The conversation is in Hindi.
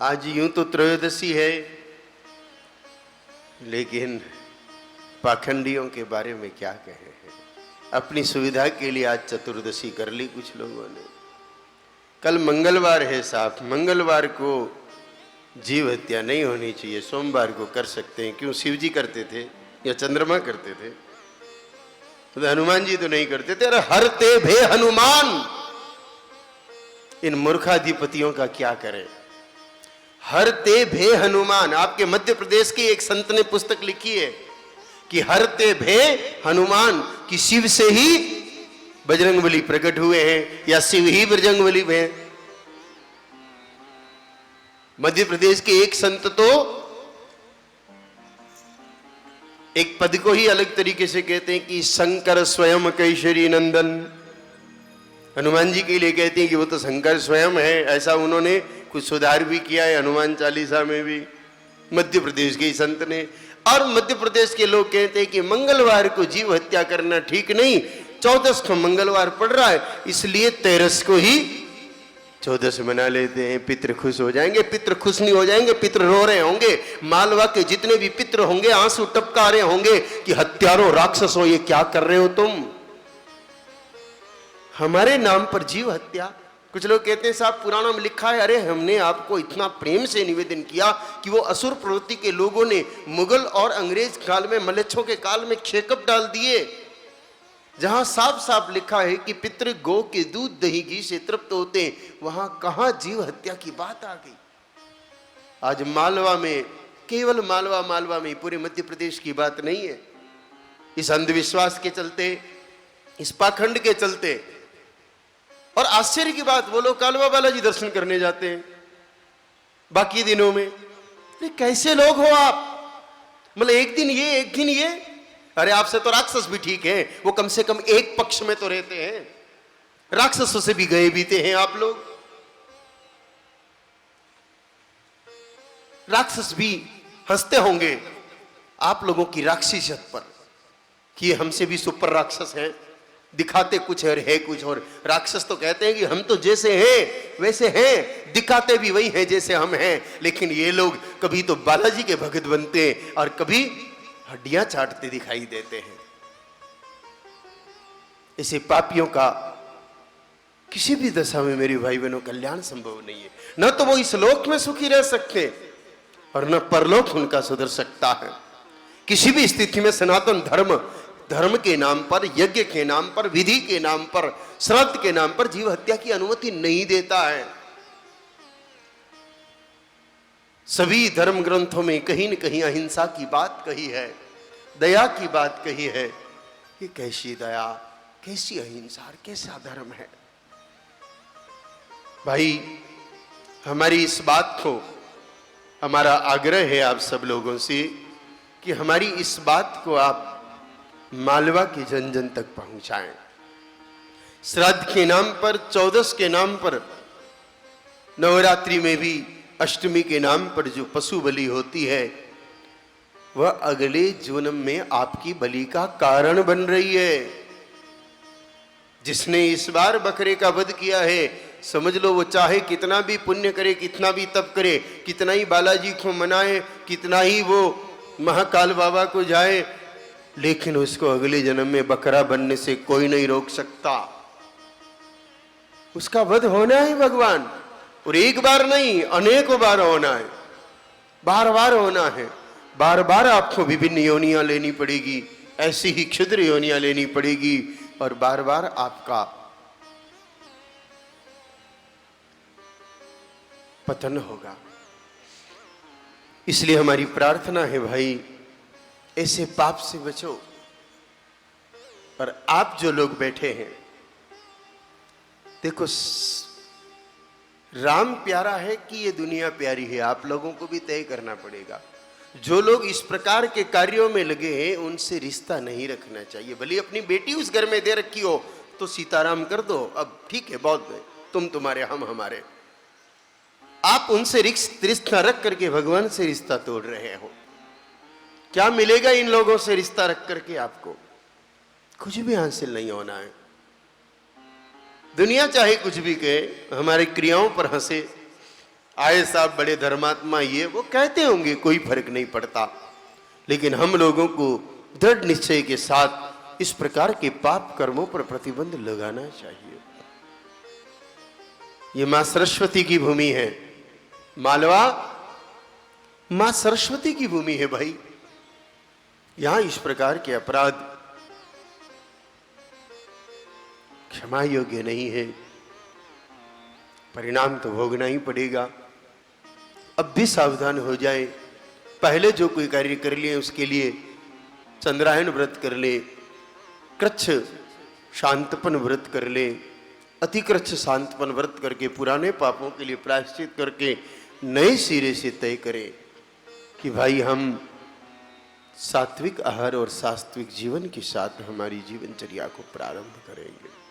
आज यूं तो त्रयोदशी है, लेकिन पाखंडियों के बारे में क्या कहे हैं। अपनी सुविधा के लिए आज चतुर्दशी कर ली कुछ लोगों ने। कल मंगलवार है साहब, मंगलवार को जीव हत्या नहीं होनी चाहिए, सोमवार को कर सकते हैं। क्यों? शिव जी करते थे या चंद्रमा करते थे, तो हनुमान जी तो नहीं करते थे। अरे हर ते भे हनुमान, इन मूर्खाधिपतियों का क्या करें। हर ते भे हनुमान, आपके मध्य प्रदेश के एक संत ने पुस्तक लिखी है कि हर ते भे हनुमान, कि शिव से ही बजरंगबली प्रकट हुए हैं या शिव ही बजरंगबली हैं। मध्य प्रदेश के एक संत तो एक पद को ही अलग तरीके से कहते हैं कि शंकर स्वयं कैशरी नंदन। हनुमान जी के लिए कहते हैं कि वो तो शंकर स्वयं है। ऐसा उन्होंने कुछ सुधार भी किया है हनुमान चालीसा में भी, मध्य प्रदेश के संत ने। और मध्य प्रदेश के लोग कहते हैं कि मंगलवार को जीव हत्या करना ठीक नहीं, 14 को मंगलवार पड़ रहा है, इसलिए 13 को ही 14 मना लेते हैं। पितृ खुश हो जाएंगे। पितृ खुश नहीं हो जाएंगे, पितृ रो रहे होंगे। मालवा के जितने भी पितृ होंगे आंसू टपका रहे होंगे कि हत्यारों, राक्षसों, ये क्या कर रहे हो तुम, हमारे नाम पर जीव हत्या। कुछ लोग कहते हैं साहब पुराणों में लिखा है। अरे हमने आपको इतना प्रेम से निवेदन किया कि वो असुर प्रवृत्ति के लोगों ने मुगल और अंग्रेज काल में, मलेच्छों के काल में खेकप डाल दिए, जहां साफ साफ लिखा है कि पितृ गौ के दूध दही घी से तृप्त होते हैं, वहां कहां जीव हत्या की बात आ गई। आज मालवा में, केवल मालवा में, पूरे मध्य प्रदेश की बात नहीं है, इस अंधविश्वास के चलते, इस पाखंड के चलते। और आश्चर्य की बात, वो लोग कालवा बालाजी दर्शन करने जाते हैं बाकी दिनों में। अरे कैसे लोग हो आप, मतलब एक दिन ये एक दिन ये। अरे आपसे तो राक्षस भी ठीक है, वो कम से कम एक पक्ष में तो रहते हैं, राक्षसों से भी गए बीते हैं आप लोग। राक्षस भी हंसते होंगे आप लोगों की राक्षसियत पर कि हमसे भी सुपर राक्षस हैं, दिखाते कुछ और है कुछ और। राक्षस तो कहते हैं कि हम तो जैसे हैं वैसे हैं, दिखाते भी वही हैं जैसे हम हैं। लेकिन ये लोग कभी तो बालाजी के भगत बनते हैं और कभी हड्डियां चाटते दिखाई देते हैं। ऐसे पापियों का किसी भी दशा में मेरी भाई बहनों कल्याण संभव नहीं है। न तो वो इस लोक में सुखी रह सकते और न परलोक उनका सुधर सकता है। किसी भी स्थिति में सनातन धर्म के नाम पर, यज्ञ के नाम पर, विधि के नाम पर, श्राद्ध के नाम पर जीव हत्या की अनुमति नहीं देता है। सभी धर्म ग्रंथों में कहीं न कहीं अहिंसा की बात कही है, दया की बात कही है। ये कैसी दया, कैसी अहिंसा, कैसा धर्म है भाई। हमारी इस बात को, हमारा आग्रह है आप सब लोगों से कि हमारी इस बात को आप मालवा के जन जन तक पहुंचाएं। श्राद्ध के नाम पर, 14 के नाम पर, नवरात्रि में भी अष्टमी के नाम पर जो पशु बलि होती है, वह अगले जन्म में आपकी बलि का कारण बन रही है। जिसने इस बार बकरे का वध किया है, समझ लो वो चाहे कितना भी पुण्य करे, कितना भी तप करे, कितना ही बालाजी को मनाए, कितना ही वो महाकाल बाबा को जाए, लेकिन उसको अगले जन्म में बकरा बनने से कोई नहीं रोक सकता। उसका वध होना है भगवान, और एक बार नहीं, अनेकों बार होना है, बार बार होना है। बार बार आपको विभिन्न योनियां लेनी पड़ेगी, ऐसी ही क्षुद्र योनियां लेनी पड़ेगी, और बार बार आपका पतन होगा। इसलिए हमारी प्रार्थना है भाई, ऐसे पाप से बचो। और आप जो लोग बैठे हैं, देखो राम प्यारा है कि ये दुनिया प्यारी है, आप लोगों को भी तय करना पड़ेगा। जो लोग इस प्रकार के कार्यों में लगे हैं, उनसे रिश्ता नहीं रखना चाहिए। भले अपनी बेटी उस घर में दे रखी हो तो सीताराम कर दो, अब ठीक है, बहुत है, तुम तुम्हारे हम हमारे। आप उनसे रिश्ता रख करके भगवान से रिश्ता तोड़ रहे हो। क्या मिलेगा इन लोगों से रिश्ता रख करके? आपको कुछ भी हासिल नहीं होना है। दुनिया चाहे कुछ भी कहे, हमारी क्रियाओं पर हंसे, आए साहब बड़े धर्मात्मा, ये वो कहते होंगे, कोई फर्क नहीं पड़ता। लेकिन हम लोगों को दृढ़ निश्चय के साथ इस प्रकार के पाप कर्मों पर प्रतिबंध लगाना चाहिए। ये मां सरस्वती की भूमि है, मालवा मां सरस्वती की भूमि है भाई। यहां इस प्रकार के अपराध क्षमा योग्य नहीं है, परिणाम तो भोगना ही पड़ेगा। अब भी सावधान हो जाए। पहले जो कोई कार्य कर लिए उसके लिए चंद्रायन व्रत कर ले, कृच्छ शांतपन व्रत कर ले, अतिकृच्छ शांतपन व्रत करके पुराने पापों के लिए प्रायश्चित करके नए सिरे से तय करें कि भाई हम सात्विक आहार और सात्विक जीवन के साथ हमारी जीवनचर्या को प्रारंभ करेंगे।